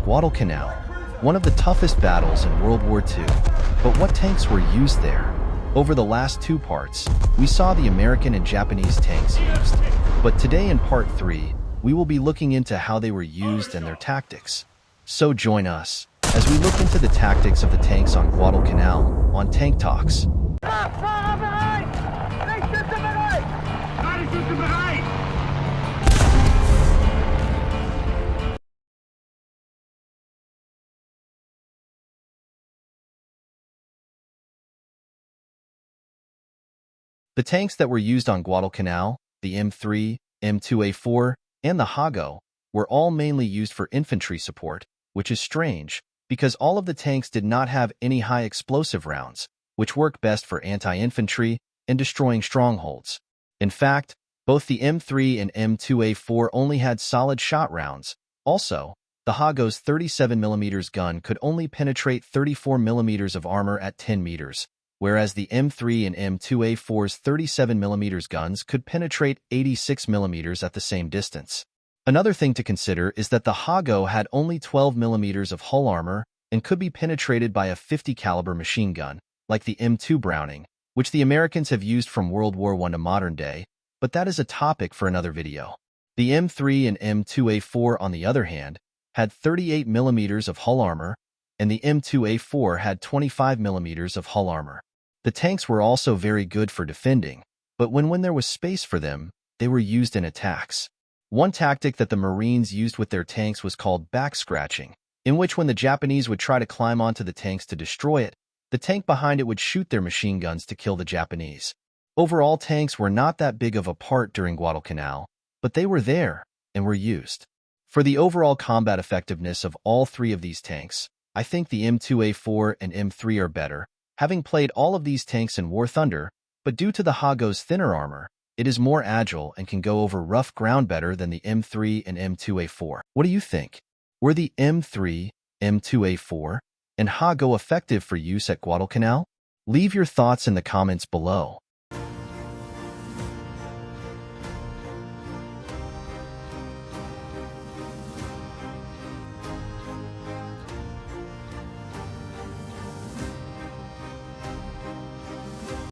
Guadalcanal, one of the toughest battles in World War II. But what tanks were used there? Over the last two parts, we saw the American and Japanese tanks used. But today in part 3, we will be looking into how they were used and their tactics. So join us as we look into the tactics of the tanks on Guadalcanal on Tank Talks. The tanks that were used on Guadalcanal, the M3, M2A4, and the Hago, were all mainly used for infantry support, which is strange, because all of the tanks did not have any high explosive rounds, which work best for anti-infantry and destroying strongholds. In fact, both the M3 and M2A4 only had solid shot rounds. Also, the Hago's 37mm gun could only penetrate 34mm of armor at 10 meters, whereas the M3 and M2A4's 37mm guns could penetrate 86mm at the same distance. Another thing to consider is that the Hago had only 12mm of hull armor and could be penetrated by a 50 caliber machine gun, like the M2 Browning, which the Americans have used from World War I to modern day, but that is a topic for another video. The M3 and M2A4, on the other hand, had 38mm of hull armor, and the M2A4 had 25mm of hull armor. The tanks were also very good for defending, but when there was space for them, they were used in attacks. One tactic that the Marines used with their tanks was called back-scratching, in which when the Japanese would try to climb onto the tanks to destroy it, the tank behind it would shoot their machine guns to kill the Japanese. Overall, tanks were not that big of a part during Guadalcanal, but they were there and were used. For the overall combat effectiveness of all three of these tanks, I think the M2A4 and M3 are better, having played all of these tanks in War Thunder, but due to the Hago's thinner armor, it is more agile and can go over rough ground better than the M3 and M2A4. What do you think? Were the M3, M2A4, and Hago effective for use at Guadalcanal? Leave your thoughts in the comments below.